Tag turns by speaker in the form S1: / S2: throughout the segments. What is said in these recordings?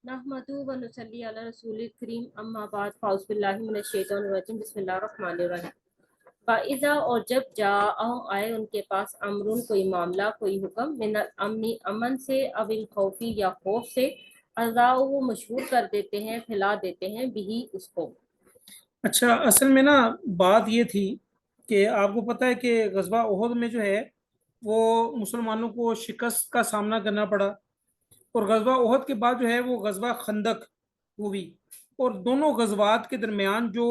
S1: نحمدہ و نصلی علی رسول کریم اما بعد فاعوذ باللہ من الشیطان الرجیم بسم اللہ الرحمن الرحیم فاذا اور جب آئے ان کے پاس امرن کوئی معاملہ کوئی حکم من الامن امن سے او الخوفی یا خوف سے اذاؤ وہ مشہور کر دیتے ہیں پھیلا دیتے ہیں بھی اس کو۔
S2: اچھا، اصل میں نا بات یہ تھی کہ آپ کو پتہ ہے کہ غزوہ احد میں جو ہے وہ مسلمانوں کو شکست کا سامنا کرنا پڑا، اور غزوہ احد کے بعد جو ہے وہ غزوہ خندق ہوئی، اور دونوں غزوات کے درمیان جو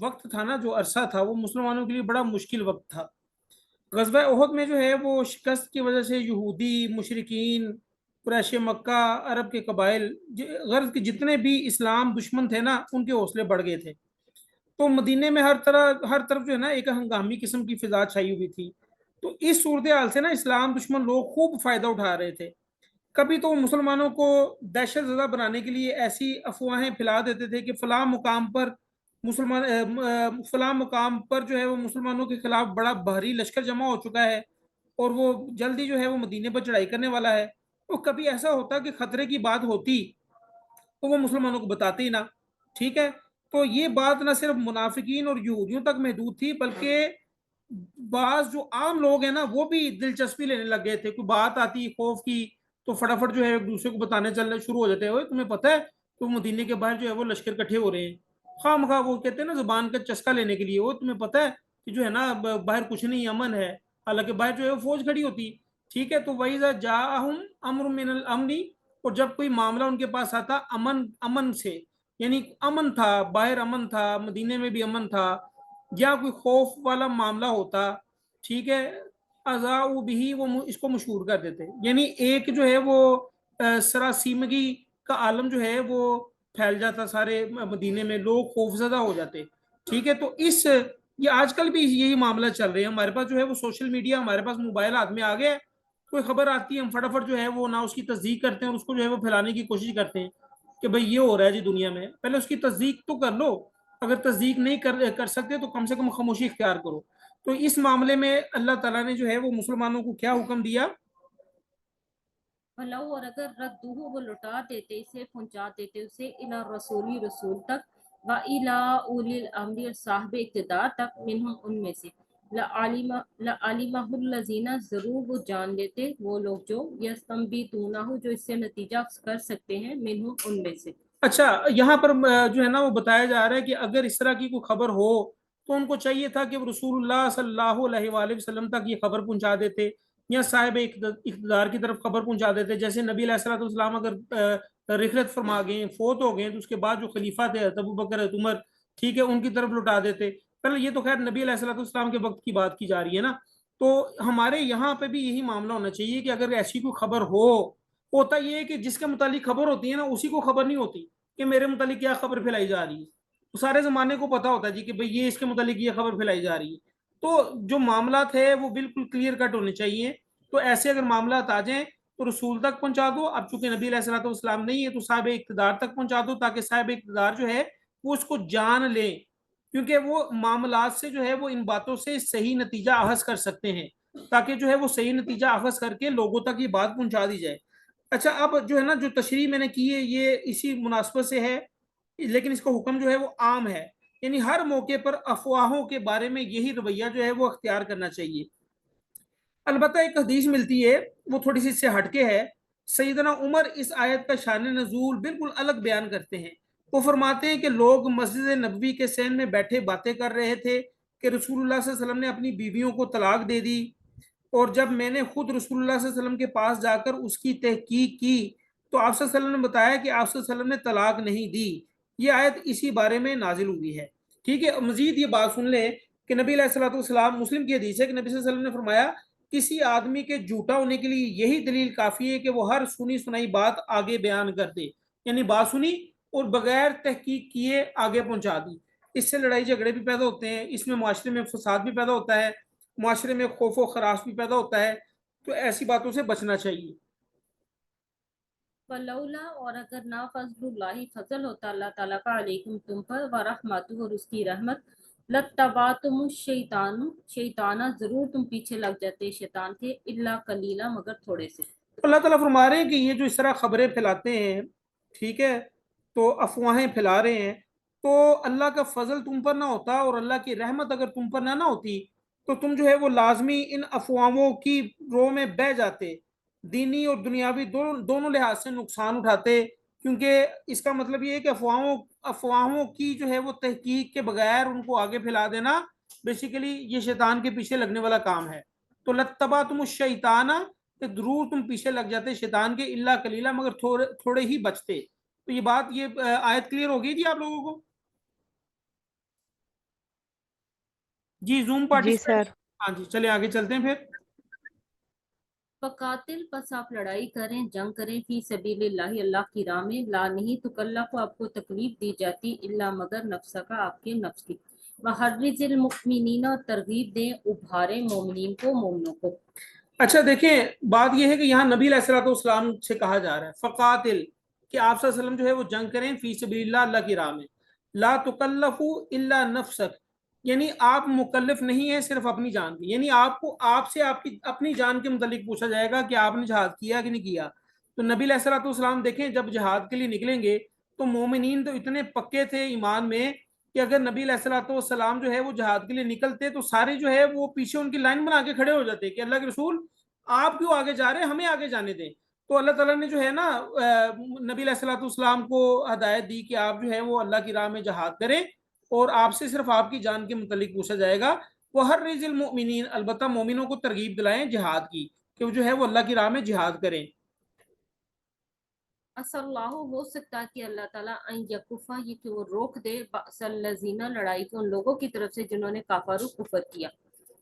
S2: وقت تھا نا، جو عرصہ تھا، وہ مسلمانوں کے لیے بڑا مشکل وقت تھا۔ غزوہ احد میں جو ہے وہ شکست کی وجہ سے یہودی مشرکین، قریش مکہ، عرب کے قبائل، غرض کے جتنے بھی اسلام دشمن تھے نا، ان کے حوصلے بڑھ گئے تھے۔ تو مدینے میں ہر طرف جو ہے نا ایک ہنگامی قسم کی فضا چھائی ہوئی تھی۔ تو اس صورتحال سے نا اسلام دشمن لوگ خوب فائدہ اٹھا رہے تھے۔ کبھی تو مسلمانوں کو دہشت زدہ بنانے کے لیے ایسی افواہیں پھیلا دیتے تھے کہ فلاں مقام پر جو ہے وہ مسلمانوں کے خلاف بڑا بھاری لشکر جمع ہو چکا ہے، اور وہ جلدی جو ہے وہ مدینے پر چڑھائی کرنے والا ہے۔ تو کبھی ایسا ہوتا کہ خطرے کی بات ہوتی تو وہ مسلمانوں کو بتاتے ہی نہ، ٹھیک ہے۔ تو یہ بات نہ صرف منافقین اور یہودیوں تک محدود تھی، بلکہ بعض جو عام لوگ ہیں نا وہ بھی دلچسپی لینے لگ گئے تھے۔ کوئی بات آتی خوف کی تو فٹافٹ جو ہے ایک دوسرے کو بتانے چلنے شروع ہو جاتے ہیں، تمہیں پتہ ہے تو مدینے کے باہر جو ہے وہ لشکر کٹھے ہو رہے ہیں، خواہ مخواہ وہ کہتے ہیں نا زبان کا چسکا لینے کے لیے، وہ تمہیں پتہ ہے کہ جو ہے نا باہر کچھ نہیں، امن ہے، حالانکہ باہر جو ہے وہ فوج کھڑی ہوتی، ٹھیک ہے۔ تو وَإِذَا جَاءَهُمْ أَمْرٌ مِّنَ الْأَمْنِ، اور جب کوئی معاملہ ان کے پاس آتا امن سے، یعنی امن تھا، باہر امن تھا، مدینے میں بھی امن تھا، یا کوئی خوف والا معاملہ ہوتا، ٹھیک ہے، اذاؤ بھی، وہ اس کو مشہور کر دیتے، یعنی ایک جو ہے وہ سراسیمگی کا عالم جو ہے وہ پھیل جاتا سارے مدینے میں، لوگ خوف زدہ ہو جاتے، ٹھیک ہے۔ تو یہ آج کل بھی یہی معاملہ چل رہے ہیں، ہمارے پاس جو ہے وہ سوشل میڈیا، ہمارے پاس موبائل ہاتھ میں آ گیا ہے، کوئی خبر آتی ہے ہم فٹافٹ جو ہے وہ نہ اس کی تصدیق کرتے ہیں اور اس کو جو ہے وہ پھیلانے کی کوشش کرتے ہیں کہ بھئی یہ ہو رہا ہے جی دنیا میں، پہلے اس کی تصدیق تو کر لو، اگر تصدیق نہیں کر سکتے تو کم سے کم خاموشی اختیار کرو۔ تو اس معاملے میں اللہ تعالیٰ نے جو ہے وہ مسلمانوں کو کیا حکم دیا؟
S1: فلو اور اگر ردوہ وہ لوٹا دیتے اسے پہنچا دیتے اسے الی رسولی رسول تک و الی اولی الامر اور صاحب اقتدار تک منہم ان میں سے لعلمہ الذین ضرور وہ جان لیتے وہ لوگ جو یستنبطونہ جو اس سے نتیجہ کر سکتے ہیں منہم ان میں سے۔
S2: اچھا، یہاں پر جو ہے نا وہ بتایا جا رہا ہے کہ اگر اس طرح کی کوئی خبر ہو تو ان کو چاہیے تھا کہ وہ رسول اللہ صلی اللہ علیہ وآلہ وسلم تک یہ خبر پہنچا دیتے، یا صاحب اقتدار کی طرف خبر پہنچا دیتے۔ جیسے نبی علیہ الصلوۃ والسلام اگر رحلت فرما گئے، فوت ہو گئے، تو اس کے بعد جو خلیفہ تھے حضرت ابوبکر، حضرت عمر، ٹھیک ہے، ان کی طرف لوٹا دیتے۔ پہلے یہ تو خیر نبی علیہ الصلوۃ والسلام کے وقت کی بات کی جا رہی ہے نا، تو ہمارے یہاں پہ بھی یہی معاملہ ہونا چاہیے کہ اگر ایسی کوئی خبر ہوتا یہ ہے کہ جس کے متعلق خبر ہوتی ہے نا اسی کو خبر نہیں ہوتی کہ میرے متعلق کیا خبر پھیلائی جا رہی ہے، تو سارے زمانے کو پتا ہوتا ہے جی کہ بھئی یہ اس کے متعلق یہ خبر پھیلائی جا رہی ہے۔ تو جو معاملات ہے وہ بالکل کلیئر کٹ ہونے چاہیے۔ تو ایسے اگر معاملات آ جائیں تو رسول تک پہنچا دو، اب چونکہ نبی علیہ الصلوۃ والسلام نہیں ہے تو صاحب اقتدار تک پہنچا دو، تاکہ صاحب اقتدار جو ہے وہ اس کو جان لے، کیونکہ وہ معاملات سے جو ہے وہ ان باتوں سے صحیح نتیجہ اخذ کر سکتے ہیں، تاکہ جو ہے وہ صحیح نتیجہ اخذ کر کے لوگوں تک یہ بات پہنچا دی جائے۔ اچھا، اب جو ہے نا جو تشریح میں نے کی ہے یہ اسی مناسبت سے ہے، لیکن اس کا حکم جو ہے وہ عام ہے، یعنی ہر موقع پر افواہوں کے بارے میں یہی رویہ جو ہے وہ اختیار کرنا چاہیے۔ البتہ ایک حدیث ملتی ہے وہ تھوڑی سی اس سے ہٹ کے ہے، سیدنا عمر اس آیت کا شان نزول بالکل الگ بیان کرتے ہیں۔ وہ فرماتے ہیں کہ لوگ مسجد نبوی کے سین میں بیٹھے باتیں کر رہے تھے کہ رسول اللہ صلی اللہ علیہ وسلم نے اپنی بیویوں کو طلاق دے دی، اور جب میں نے خود رسول اللہ صلی اللہ علیہ وسلم کے پاس جا کر اس کی تحقیق کی تو آپ صلی اللہ علیہ وسلم نے بتایا کہ آپ صلی اللہ علیہ وسلم نے طلاق نہیں دی۔ یہ آیت اسی بارے میں نازل ہوئی ہے، ٹھیک ہے۔ مزید یہ بات سن لیں کہ نبی علیہ الصلوۃ والسلام، مسلم کی حدیث ہے کہ نبی صلی اللہ علیہ وسلم نے فرمایا کسی آدمی کے جھوٹا ہونے کے لیے یہی دلیل کافی ہے کہ وہ ہر سنی سنائی بات آگے بیان کر دے، یعنی بات سنی اور بغیر تحقیق کیے آگے پہنچا دی۔ اس سے لڑائی جھگڑے بھی پیدا ہوتے ہیں، اس میں معاشرے میں فساد بھی پیدا ہوتا ہے، معاشرے میں خوف و خراش بھی پیدا ہوتا ہے، تو ایسی باتوں سے بچنا چاہیے۔
S1: فلولا اور اگر نہ فضل اللہ فضل ہوتا اللہ تعالیٰ کا علیکم تم پر ورحمتہ اور اس کی رحمت لتبعتم الشیطان شیطانہ ضرور تم پیچھے لگ جاتے شیطان کے الا قلیلا مگر تھوڑے سے۔
S2: اللہ تعالیٰ فرما رہے ہیں کہ یہ جو اس طرح خبریں پھیلاتے ہیں ٹھیک ہے، تو افواہیں پھیلا رہے ہیں، تو اللہ کا فضل تم پر نہ ہوتا اور اللہ کی رحمت اگر تم پر نہ ہوتی تو تم جو ہے وہ لازمی ان افواہوں کی رو میں بہہ جاتے، دینی اور دنیاوی دونوں لحاظ سے نقصان اٹھاتے، کیونکہ اس کا مطلب یہ ہے کہ افواہوں کی جو ہے وہ تحقیق کے بغیر ان کو آگے پھیلا دینا بیسیکلی یہ شیطان کے پیچھے لگنے والا کام ہے۔ تو لتبا تم الشیطانہ، کہ ضرور تم پیچھے لگ جاتے شیطان کے، اللہ کلیلہ، مگر تھوڑے ہی بچتے۔ تو یہ بات، یہ آیت کلیئر ہو گئی تھی آپ لوگوں کو؟ جی زوم
S3: جی
S2: پارٹیسپینٹ،
S3: سر.
S2: ہاں جی چلے آگے چلتے ہیں پھر۔
S1: فقاتل، پس آپ لڑائی کریں، جنگ کریں، فی سبیل اللہ، اللہ کی راہ میں، لا نہیں تکلف کو آپ کو تکلیف دی جاتی، الا مگر نفس کا، آپ کے نفس کی، وحرز المؤمنین، اور ترغیب دیں، ابھارے مومنین کو، مومنوں کو۔
S2: اچھا دیکھیں، بات یہ ہے کہ یہاں نبی علیہ الصلوۃ والسلام سے کہا جا رہا ہے فقاتل، کہ آپ صلی اللہ علیہ وسلم جو ہے وہ جنگ کریں فی سبیل اللہ، اللہ کی راہ میں، لا تکلف الا نفسک، یعنی آپ مکلف نہیں ہیں صرف اپنی جان کی، یعنی آپ سے آپ کی اپنی جان کے متعلق پوچھا جائے گا کہ آپ نے جہاد کیا کہ نہیں کیا۔ تو نبی علیہ الصلوۃ والسلام دیکھیں جب جہاد کے لیے نکلیں گے تو مومنین تو اتنے پکے تھے ایمان میں کہ اگر نبی علیہ الصلوۃ والسلام جو ہے وہ جہاد کے لیے نکلتے تو سارے جو ہے وہ پیچھے ان کی لائن بنا کے کھڑے ہو جاتے کہ اللہ کے رسول آپ کیوں آگے جا رہے ہیں، ہمیں آگے جانے دیں۔ تو اللہ تعالیٰ نے جو ہے نا نبی علیہ الصلوۃ والسلام کو ہدایت دی کہ آپ جو ہے وہ اللہ کی راہ میں جہاد کریں، اور آپ سے صرف آپ کی جان کے متعلق پوچھا جائے گا۔ وہ ہر ریز المؤمنین، البتہ مومنوں کو ترغیب دلائیں جہاد کی، کہ وہ جو ہے وہ اللہ کی راہ میں جہاد کریں۔
S1: اصل اللہ، ہو سکتا ہے کہ اللہ تعالیٰ ان یکفا، یہ کہ وہ روک دے، بأس الذین، لڑائی کو ان لوگوں کی طرف سے جنہوں نے کفروا کفر کیا،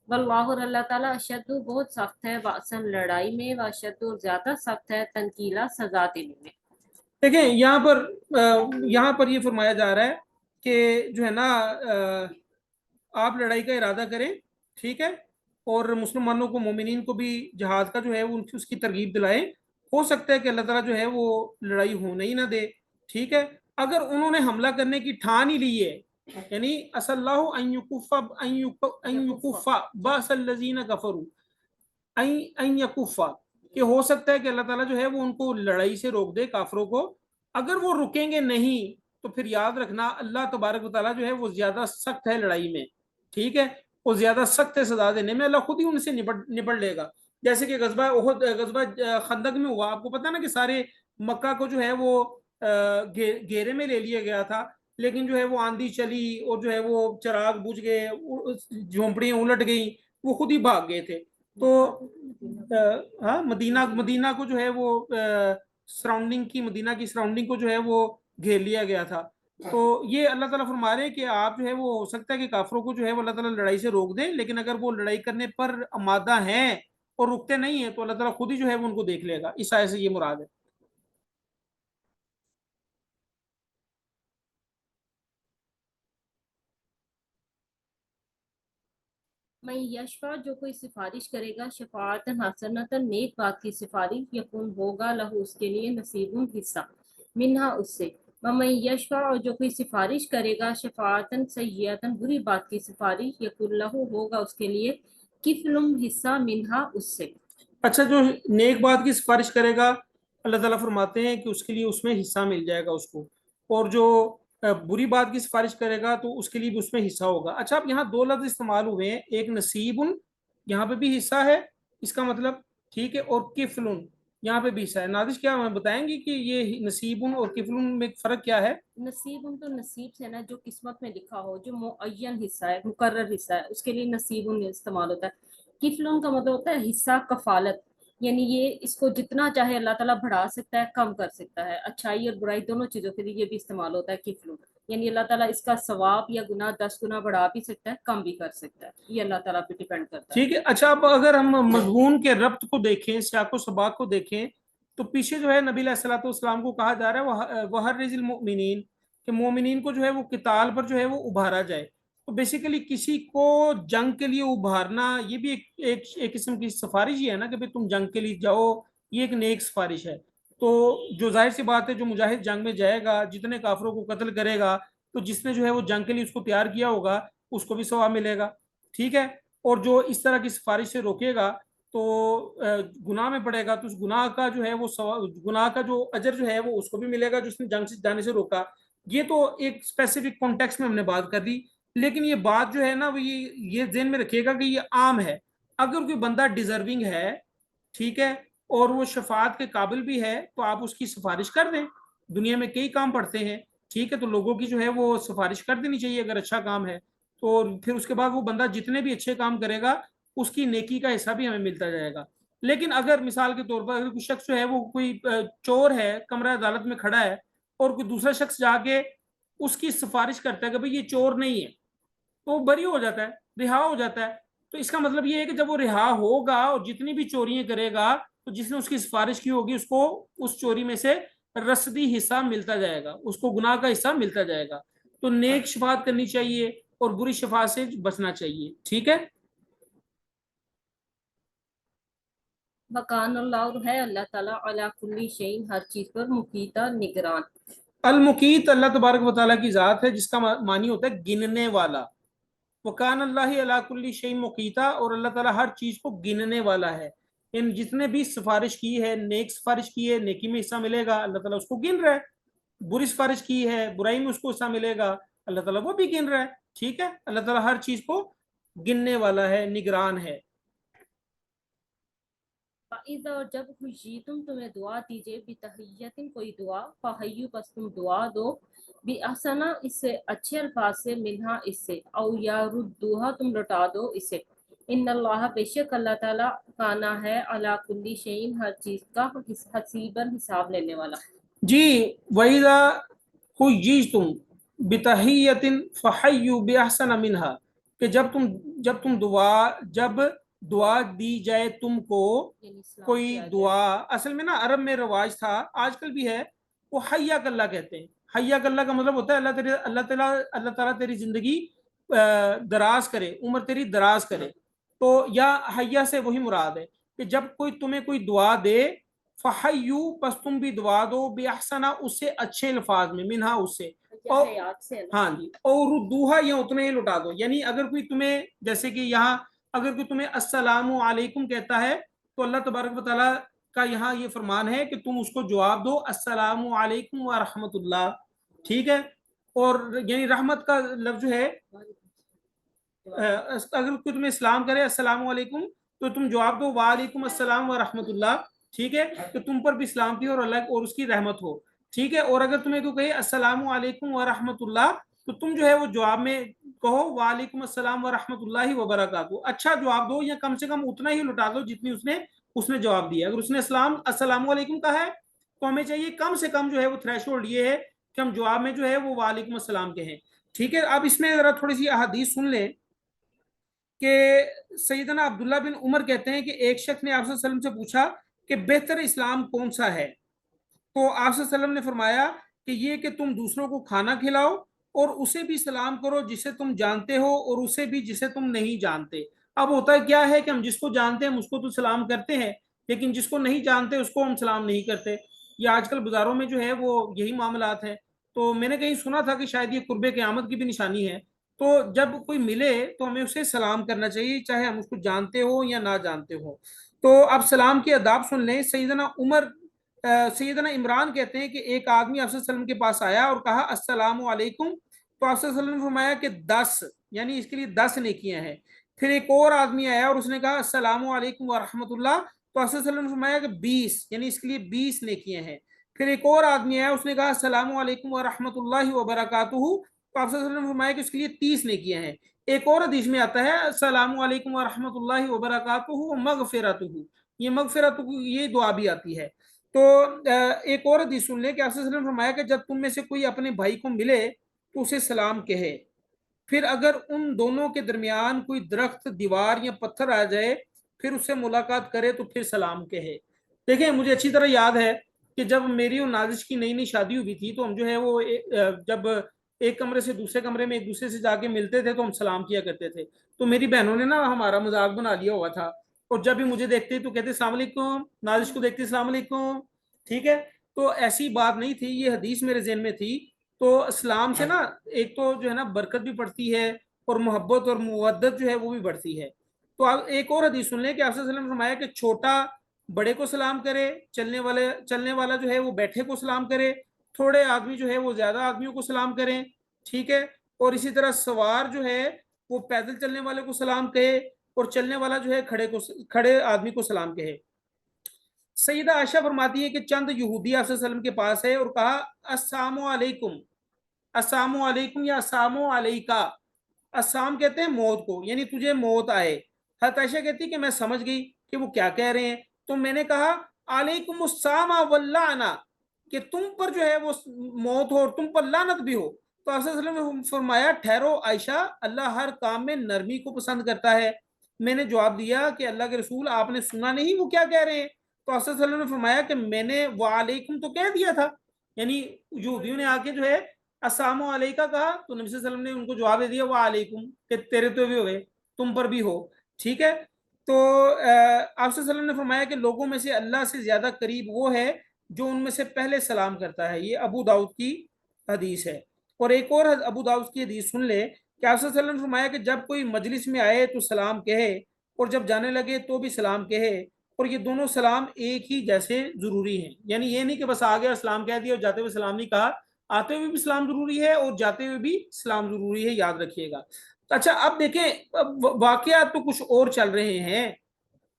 S1: واللہ، اور اللہ تعالیٰ اشد، بہت سخت ہے، بأسن، لڑائی میں، واشد، اور زیادہ سخت ہے، تنکیلا، سزا دینے میں۔
S2: دیکھیں یہاں پر یہ فرمایا جا رہا ہے کہ جو ہے نا آپ لڑائی کا ارادہ کریں، ٹھیک ہے، اور مسلمانوں کو، مومنین کو بھی جہاد کا جو ہے وہ اس کی ترغیب دلائیں۔ ہو سکتا ہے کہ اللہ تعالیٰ جو ہے وہ لڑائی ہونے ہی نہ دے، ٹھیک ہے۔ اگر انہوں نے حملہ کرنے کی ٹھان ہی لی ہے، یعنی اصل اللہ ان یکفا باس الذین کفروا، ان یکفا، کہ ہو سکتا ہے کہ اللہ تعالیٰ جو ہے وہ ان کو لڑائی سے روک دے، کافروں کو۔ اگر وہ رکیں گے نہیں تو پھر یاد رکھنا اللہ تبارک و تعالیٰ جو ہے وہ زیادہ سخت ہے لڑائی میں، ٹھیک ہے، وہ زیادہ سخت ہے سزا دینے میں، اللہ خود ہی ان سے نبڑ لے گا۔ جیسے کہ غزوہ احد، غزوہ خندق میں ہوا، آپ کو پتا نا کہ سارے مکہ کو جو ہے وہ گھیرے میں لے لیا گیا تھا، لیکن جو ہے وہ آندھی چلی اور جو ہے وہ چراغ بجھ گئے، جھونپڑیاں الٹ گئیں، وہ خود ہی بھاگ گئے تھے۔ تو ہاں، مدینہ کو جو ہے وہ مدینہ کی سراؤنڈنگ کو جو ہے وہ گھیر لیا گیا تھا۔ تو یہ اللہ تعالیٰ فرما رہے ہیں کہ آپ جو ہے وہ ہو سکتا ہے کہ کافروں کو جو ہے وہ اللہ تعالیٰ لڑائی سے روک دیں، لیکن اگر وہ لڑائی کرنے پر آمادہ ہیں اور رکتے نہیں ہیں تو اللہ تعالیٰ خود ہی جو ہے وہ ان کو دیکھ لے گا۔ اس آیت سے یہ مراد ہے۔
S1: میں یشفع، جو کوئی سفارش کرے گا، شفاعتن حسنتن، نیک بات کی سفارش، یکون، ہوگا، لہو، اس کے لیے، نصیبن، حصہ، منہا، اس سے، ومن یشفع، اور جو کوئی سفارش کرے گا، شفاعتن سیئتن، بری بات کی سفارش، یکون لہو، ہوگا اس کے لیے، کفلم، حصہ، منہا، اس سے۔
S2: اچھا، جو نیک بات کی سفارش کرے گا اللہ تعالیٰ فرماتے ہیں کہ اس کے لیے اس میں حصہ مل جائے گا اس کو، اور جو بری بات کی سفارش کرے گا تو اس کے لیے بھی اس میں حصہ ہوگا۔ اچھا، اب یہاں دو لفظ استعمال ہوئے ہیں، ایک نصیب، یہاں پہ بھی حصہ ہے اس کا مطلب، ٹھیک ہے، اور کفل یہاں پہ بھی حصہ ہے۔ نادش کیا ہمیں بتائیں گے کہ یہ نصیب اور کفل میں فرق کیا ہے؟
S1: نصیب تو نصیب سے نا، جو قسمت میں لکھا ہو، جو معین حصہ ہے، مقرر حصہ ہے، اس کے لیے نصیب استعمال ہوتا ہے۔ کفلون کا مطلب ہوتا ہے حصہ، کفالت، یعنی یہ اس کو جتنا چاہے اللہ تعالیٰ بڑھا سکتا ہے، کم کر سکتا ہے، اچھائی اور برائی دونوں چیزوں کے لیے یہ بھی استعمال ہوتا ہے کفلون، یعنی اللہ تعالیٰ اس کا ثواب یا گناہ 10 گنا بڑھا بھی سکتا ہے، کم بھی کر سکتا ہے، یہ اللہ تعالیٰ پہ ڈیپینڈ کرتا ہے۔
S2: ٹھیک ہے۔ اچھا، اب اگر ہم مضمون کے ربط کو دیکھیں، سیاق و سباق کو دیکھیں، تو پیچھے جو ہے نبی علیہ الصلوۃ والسلام کو کہا جا رہا ہے وَحَرِّزِ الْمُؤْمِنِينَ، کہ مومنین کو جو ہے وہ قتال پر جو ہے وہ ابھارا جائے۔ تو بیسیکلی کسی کو جنگ کے لیے ابھارنا یہ بھی ایک قسم کی سفارش ہی ہے نا، کہ بھئی تم جنگ کے لیے جاؤ، یہ ایک نیک سفارش ہے۔ تو جو ظاہر سی بات ہے، جو مجاہد جنگ میں جائے گا، جتنے کافروں کو قتل کرے گا، تو جس نے جو ہے وہ جنگ کے لیے اس کو تیار کیا ہوگا اس کو بھی ثواب ملے گا، ٹھیک ہے۔ اور جو اس طرح کی سفارش سے روکے گا تو گناہ میں پڑے گا تو اس گناہ کا جو ہے وہ گناہ کا جو اجر جو ہے وہ اس کو بھی ملے گا جس نے جنگ سے جانے سے روکا. یہ تو ایک اسپیسیفک کانٹیکس میں ہم نے بات کر دی. لیکن یہ بات جو ہے نا وہ یہ ذہن میں رکھیے گا کہ یہ عام ہے. اگر کوئی بندہ ڈیزرونگ ہے, ٹھیک ہے, اور وہ شفاعت کے قابل بھی ہے تو آپ اس کی سفارش کر دیں. دنیا میں کئی کام پڑتے ہیں, ٹھیک ہے, تو لوگوں کی جو ہے وہ سفارش کر دینی چاہیے اگر اچھا کام ہے. تو پھر اس کے بعد وہ بندہ جتنے بھی اچھے کام کرے گا اس کی نیکی کا حصہ بھی ہمیں ملتا جائے گا. لیکن اگر مثال کے طور پر اگر کوئی شخص جو ہے وہ کوئی چور ہے, کمرہ عدالت میں کھڑا ہے, اور کوئی دوسرا شخص جا کے اس کی سفارش کرتا ہے کہ بھئی یہ چور نہیں ہے, تو وہ بری ہو جاتا ہے, رہا ہو جاتا ہے. تو اس کا مطلب یہ ہے کہ جب وہ رہا ہوگا اور جتنی بھی چوریاں کرے گا تو جس نے اس کی سفارش کی ہوگی اس کو اس چوری میں سے رسدی حصہ ملتا جائے گا, اس کو گناہ کا حصہ ملتا جائے گا. تو نیک شفاعت کرنی چاہیے اور بری شفاعت سے بچنا چاہیے. ٹھیک ہے.
S1: وکان اللہ اور ہے اللہ تعالیٰ علی کل شیء ہر چیز پر مقیتا نگران.
S2: المقیت اللہ تبارک و تعالیٰ کی ذات ہے جس کا معنی ہوتا ہے گننے والا. وکان اللہ علی کل شیء مقیتا, اور اللہ تعالیٰ ہر چیز کو گننے والا ہے. یعنی جتنے بھی سفارش کی ہے, نیک سفارش کی ہے, نیکی میں حصہ ملے گا, اللہ تعالیٰ اس کو گن رہا ہے. بری سفارش کی ہے, برائی میں اس کو حصہ ملے گا, اللہ تعالیٰ وہ بھی گن رہا ہے. ٹھیک ہے, اللہ تعالیٰ ہر چیز کو گننے والا ہے, نگران ہے.
S1: فَإِذَا اور جب حُيِّيتُم تمہیں دعا دیجئے بِتَحِيَّةٍ کوئی دعا فَحَيُّوا پس تم دعا دو بِأَحْسَنَ اس سے اچھے الفاظ سے منہا اس سے او یا ردوہا تم لوٹا دو اسے. ان اللہ بے شک اللہ تعالیٰ کانا ہے علی کل شیء ہر چیز کا حسیباً حساب لینے والا.
S2: جی, وَإِذَا حُيِّيتُم بِتَحِيَّةٍ فَحَيُّوا بِأَحْسَنَ مِنْهَا, کہ جب دعا دی جائے تم کو
S1: یعنی سلام
S2: کوئی
S1: کیا جائے.
S2: دعا, اصل میں نا عرب میں رواج تھا, آج کل بھی ہے, وہ حیا کلّہ کہتے ہیں. حیا کلّہ کا مطلب ہوتا ہے اللہ تعالیٰ تیری زندگی دراز کرے, عمر تیری دراز کرے. تو یا حیا سے وہی مراد ہے کہ جب کوئی تمہیں کوئی دعا دے فحیو پس تم بھی دعا دو بِأَحْسَنَ اس سے اچھے الفاظ میں, منہا اس سے, اور
S1: حیات سے
S2: ہاں جی, اور ردوہا یا اتنے ہی لٹا دو. یعنی اگر کوئی تمہیں جیسے کہ یہاں اگر کوئی تمہیں السلام علیکم کہتا ہے تو اللہ تبارک و تعالیٰ کا یہاں یہ فرمان ہے کہ تم اس کو جواب دو السلام علیکم ورحمۃ اللہ. ٹھیک ہے, اور یعنی رحمت کا لفظ جو ہے اگر کوئی تمہیں اسلام کرے السلام علیکم تو تم جواب دو وعلیکم السلام ورحمۃ اللہ. ٹھیک ہے, کہ تم پر بھی سلامتی اور اللہ اور اس کی رحمت ہو. ٹھیک ہے, اور اگر تمہیں کوئی کہے السلام علیکم ورحمۃ اللہ تو تم جو ہے وہ جواب میں کہو وعلیکم السلام ورحمۃ اللہ وبرکاتہ. اچھا جواب دو, یا کم سے کم اتنا ہی لٹا دو جتنی اس نے جواب دیا. اگر اس نے السلام علیکم کہا ہے تو ہمیں چاہیے کم سے کم جو ہے وہ تھریش ہولڈ یہ ہے کہ ہم جواب میں جو ہے وہ وعلیکم السلام کہیں. ٹھیک ہے, اب اس میں ذرا تھوڑی سی احادیث سن لیں کہ سیدنا عبداللہ بن عمر کہتے ہیں کہ ایک شخص نے آپ صلی اللہ علیہ وسلم سے پوچھا کہ بہتر اسلام کون سا ہے, تو آپ صلی اللہ علیہ وسلم نے فرمایا کہ یہ کہ تم دوسروں کو کھانا کھلاؤ اور اسے بھی سلام کرو جسے تم جانتے ہو اور اسے بھی جسے تم نہیں جانتے. اب ہوتا ہے کیا ہے کہ ہم جس کو جانتے ہیں اس کو تو سلام کرتے ہیں, لیکن جس کو نہیں جانتے اس کو ہم سلام نہیں کرتے. یہ آج کل بازاروں میں جو ہے وہ یہی معاملات ہیں. تو میں نے کہیں سنا تھا کہ شاید یہ قرب قیامت کی بھی نشانی ہے. تو جب کوئی ملے تو ہمیں اسے سلام کرنا چاہیے چاہے ہم اس کو جانتے ہو یا نہ جانتے ہو. تو اب سلام کے آداب سن لیں. سیدنا عمران کہتے ہیں کہ ایک آدمی آپ صلی اللہ علیہ وسلم کے پاس آیا اور کہا السلام علیکم, تو آپ صلی اللہ علیہ وسلم نے فرمایا کہ 10, یعنی اس کے لیے 10 نیکیاں ہیں. پھر ایک اور آدمی آیا اور اس نے کہا السلام علیکم ورحمۃ اللہ, تو آپ صلی اللہ علیہ وسلم نے فرمایا کہ 20, یعنی اس کے لیے 20 نیکیاں ہیں. پھر ایک اور آدمی آیا, اس نے کہا السلام علیکم ورحمۃ اللہ وبرکاتہ, تو آپ صلی اللہ علیہ وسلم نے فرمایا کہ اس کے لیے 30 نیکیاں ہیں. ایک اور حدیث میں آتا ہے السلام علیکم ورحمۃ اللہ وبرکاتہ مغفرتہ, یہ مغفرت یہ دعا بھی آتی ہے. تو ایک اور حدیث سن لیں کہ آپ صلی اللہ علیہ وسلم نے فرمایا کہ جب تم میں سے کوئی اپنے بھائی کو ملے تو اسے سلام کہے, پھر اگر ان دونوں کے درمیان کوئی درخت, دیوار یا پتھر آ جائے پھر اس سے ملاقات کرے تو پھر سلام کہے. دیکھیں مجھے اچھی طرح یاد ہے کہ جب میری اور نازش کی نئی نئی شادی ہوئی تھی تو ہم جو ہے وہ جب ایک کمرے سے دوسرے کمرے میں ایک دوسرے سے جا کے ملتے تھے تو ہم سلام کیا کرتے تھے. تو میری بہنوں نے نا ہمارا مذاق بنا لیا ہوا تھا, اور جب بھی مجھے دیکھتے تو کہتے السلام علیکم, نازش کو دیکھتے السلام علیکم. ٹھیک ہے, تو ایسی بات نہیں تھی, یہ حدیث میرے ذہن میں تھی. تو اسلام سے نا ایک تو جو ہے نا برکت بھی پڑتی ہے اور محبت اور مودت جو ہے وہ بھی بڑھتی ہے. تو آپ ایک اور حدیث سن لیں کہ آپ صلی اللہ علیہ وسلم نے فرمایا کہ چھوٹا بڑے کو سلام کرے، چلنے والا جو ہے وہ بیٹھے کو سلام کرے، تھوڑے آدمی جو ہے وہ زیادہ آدمیوں کو سلام کریں، ٹھیک ہے، اور اسی طرح سوار جو ہے وہ پیدل چلنے والے کو سلام کہے، اور چلنے والا جو ہے کھڑے آدمی کو سلام کہے۔ سیدہ عائشہ فرماتی ہے کہ چند یہودی آپ صلی اللہ علیہ وسلم کے پاس ہے اور کہا السلام علیکم، السلام علیکم یا السلام علیکہ، السلام کہتے ہیں موت کو، یعنی تجھے موت آئے۔ حضرت عائشہ کہتی کہ میں سمجھ گئی کہ وہ کیا کہہ رہے ہیں، تو میں نے کہا علیکم السلام واللعنہ، کہ تم پر جو ہے وہ موت ہو اور تم پر لعنت بھی ہو۔ تو آپ صلی اللہ علیہ وسلم نے فرمایا ٹھہرو عائشہ، اللہ ہر کام میں نرمی کو پسند کرتا ہے۔ میں نے جواب دیا کہ اللہ کے رسول آپ نے سنا نہیں وہ کیا کہہ رہے ہیں؟ تو آپ صلی اللہ علیہ وسلم نے فرمایا کہ میں نے وعلیکم تو کہہ دیا تھا، یعنی یہودیوں نے آ کے جو ہے السلام علیکہ کہا، تو نبی صلی اللہ علیہ وسلم نے ان کو جواب دے دیا وعلیکم، کہ تیرے تو بھی ہوئے، تم پر بھی ہو، ٹھیک ہے۔ تو آپ صلی اللہ علیہ وسلم نے فرمایا کہ لوگوں میں سے اللہ سے زیادہ قریب وہ ہے جو ان میں سے پہلے سلام کرتا ہے۔ یہ ابو داؤد کی حدیث ہے۔ اور ایک اور ابو داؤد کی حدیث سن لے کہ آپ صلی اللہ علیہ وسلم نے فرمایا کہ جب کوئی مجلس میں آئے تو سلام کہے، اور جب جانے لگے تو بھی سلام کہے، اور یہ دونوں سلام ایک ہی جیسے ضروری ہیں، یعنی یہ نہیں کہ بس آ گیا سلام کہہ دیا اور جاتے ہوئے سلام نہیں کہا، آتے ہوئے بھی سلام ضروری ہے اور جاتے ہوئے بھی سلام ضروری ہے، یاد رکھیے گا۔ اچھا اب دیکھیں واقعات تو کچھ اور چل رہے ہیں،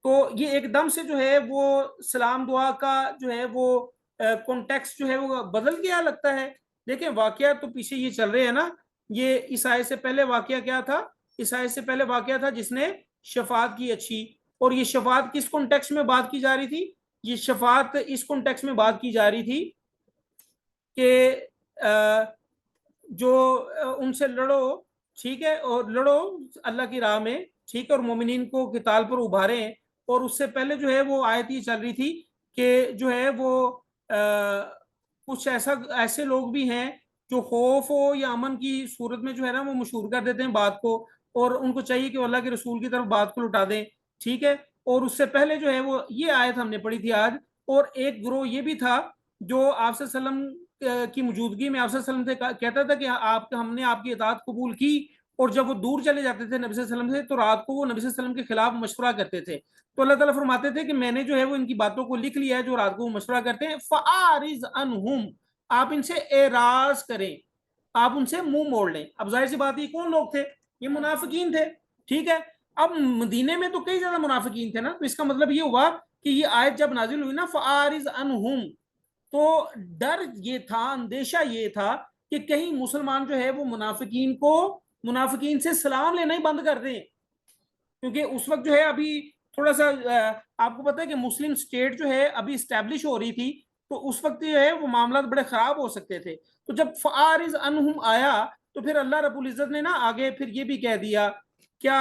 S2: تو یہ ایک دم سے جو ہے وہ سلام دعا کا جو ہے وہ کانٹیکسٹ جو ہے وہ بدل گیا لگتا ہے۔ دیکھیں واقعات تو پیچھے یہ چل رہے ہیں نا، یہ اس آیت سے پہلے واقعہ کیا تھا؟ اس آیت سے پہلے واقعہ تھا جس نے شفاعت کی اچھی، اور یہ شفاعت کس کانٹیکسٹ میں بات کی جا رہی تھی؟ یہ شفاعت اس کانٹیکسٹ میں بات کی جا رہی تھی کہ جو ان سے لڑو، ٹھیک ہے، اور لڑو اللہ کی راہ میں، ٹھیک ہے، اور مومنین کو قتال پر ابھارے۔ اور اس سے پہلے جو ہے وہ آیت یہ چل رہی تھی کہ جو ہے وہ کچھ ایسے لوگ بھی ہیں جو خوف ہو یا امن کی صورت میں جو ہے نا وہ مشہور کر دیتے ہیں بات کو، اور ان کو چاہیے کہ وہ اللہ کے رسول کی طرف بات کو لٹا دیں، ٹھیک ہے۔ اور اس سے پہلے جو ہے وہ یہ آیت ہم نے پڑھی تھی آج، اور ایک گروہ یہ بھی تھا جو آپ صلی اللہ علیہ وسلم کی موجودگی میں آپ صلی اللہ علیہ وسلم سے کہتا تھا کہ ہم نے آپ کی اطاعت قبول کی، اور جب وہ دور چلے جاتے تھے نبی صلی اللہ علیہ وسلم سے تو رات کو وہ نبی صلی اللہ علیہ وسلم کے خلاف مشورہ کرتے تھے، تو اللہ تعالیٰ فرماتے تھے کہ میں نے جو ہے وہ ان کی باتوں کو لکھ لیا ہے جو رات کو وہ مشورہ کرتے ہیں، فَأَعْرِضْ عَنْهُمْ، آپ ان سے اعراض کریں، آپ ان سے منہ موڑ لیں۔ اب ظاہر سی بات یہ کون لوگ تھے؟ یہ منافقین تھے، ٹھیک ہے۔ اب مدینے میں تو کئی زیادہ منافقین تھے نا، تو اس کا مطلب یہ ہوا کہ یہ آیت جب نازل ہوئی نا فَأَعْرِضْ عَنْهُمْ، تو ڈر یہ تھا، اندیشہ یہ تھا کہ کہیں مسلمان جو ہے وہ منافقین سے سلام لینا ہی بند کر دیں، کیونکہ اس وقت جو ہے ابھی تھوڑا سا آپ کو پتا ہے کہ مسلم سٹیٹ جو ہے ابھی اسٹیبلش ہو رہی تھی، تو اس وقت جو ہے وہ معاملات بڑے خراب ہو سکتے تھے۔ تو جب فَأَعْرِضْ عَنْهُمْ آیا تو پھر اللہ رب العزت نے نا آگے پھر یہ بھی کہہ دیا کیا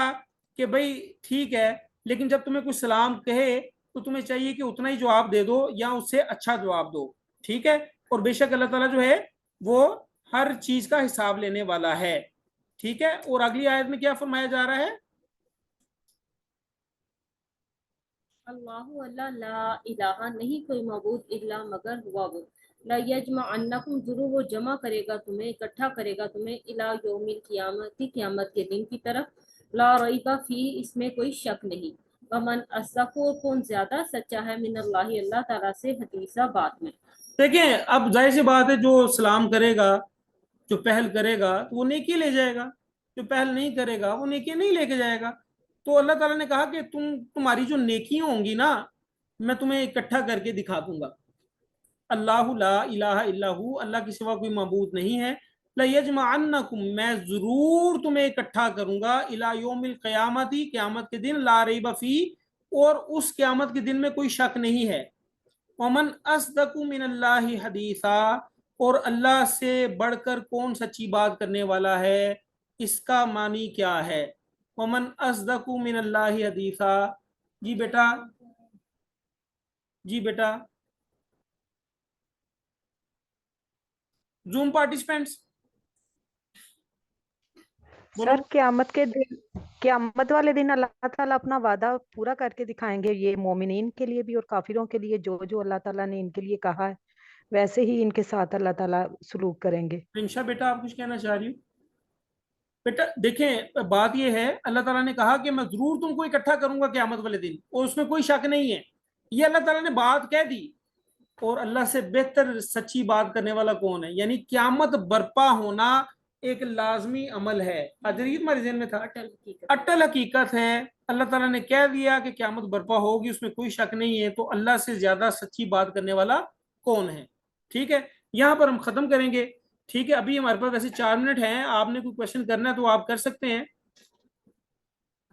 S2: کہ بھائی ٹھیک ہے، لیکن جب تمہیں کوئی سلام کہے تو تمہیں چاہیے کہ اتنا ہی جواب دے دو یا اس سے اچھا جواب دو، ٹھیک ہے۔ اور بے شک اللہ تعالیٰ جو ہے وہ ہر چیز کا حساب لینے والا ہے، ٹھیک ہے۔ اور اگلی آیت میں کیا فرمایا جا رہا ہے؟
S1: اللہ اللہ لا الہ، نہیں کوئی معبود الا مگر ہوا وہ، لا یجمعنکم، ضرور وہ جمع کرے گا تمہیں، اکٹھا کرے گا تمہیں، الی یوم القیامت، قیامت کے دن کی طرف، لا ریب فی، اس میں کوئی شک نہیں، ومن اصدق، کون زیادہ سچا ہے، من اللہ، اللہ تعالیٰ سے، حدیثہ بات میں۔
S2: دیکھیں اب ظاہر سی بات ہے جو سلام کرے گا، جو پہل کرے گا تو وہ نیکی لے جائے گا، جو پہل نہیں کرے گا وہ نیکی نہیں لے کے جائے گا۔ تو اللہ تعالیٰ نے کہا کہ تمہاری جو نیکیاں ہوں گی نا میں تمہیں اکٹھا کر کے دکھا دوں گا۔ اللہ لا الہ الا ہو، اللہ کے سوا کوئی معبود نہیں ہے، لیجمعنکم، میں ضرور تمہیں اکٹھا کروں گا، الی یوم القیامت، قیامت کے دن، لا ریب فی، اور اس قیامت کے دن میں کوئی شک نہیں ہے، ومن اصدق من اللہ حدیثا، اور اللہ سے بڑھ کر کون سچی بات کرنے والا ہے، اس کا معنی کیا ہے؟ ومن اصدق من اللہ حدیثا، جی بیٹا، جی بیٹا، زوم پارٹیسپینٹس بولو۔
S3: سر قیامت والے دن اللہ تعالیٰ اپنا وعدہ پورا کر کے دکھائیں گے، یہ مومنین کے لیے بھی اور کافروں کے لیے، جو جو اللہ تعالیٰ نے ان کے لیے کہا ہے ویسے ہی ان کے ساتھ اللہ تعالیٰ سلوک کریں گے۔
S2: انشا بیٹا آپ کچھ کہنا چاہ رہی ہو؟ بیٹا دیکھیں بات یہ ہے اللہ تعالیٰ نے کہا کہ میں ضرور تم کو اکٹھا کروں گا قیامت والے دن، اور اس میں کوئی شک نہیں ہے، یہ اللہ تعالیٰ نے بات کہہ دی. اور اللہ سے بہتر سچی بات کرنے والا کون ہے؟ یعنی قیامت برپا ہونا ایک لازمی عمل ہے. اجریت ہمارے ذہن میں تھا، اٹل حقیقت ہے. اللہ تعالیٰ نے کہہ دیا کہ قیامت برپا ہوگی، اس میں کوئی شک نہیں ہے، تو اللہ سے زیادہ سچی بات کرنے والا کون ہے؟ ٹھیک ہے، یہاں پر ہم ختم کریں گے. ٹھیک ہے، ابھی ہمارے پاس ویسے 4 منٹ ہیں، آپ نے کوئی کوشچن کرنا ہے تو آپ کر سکتے ہیں.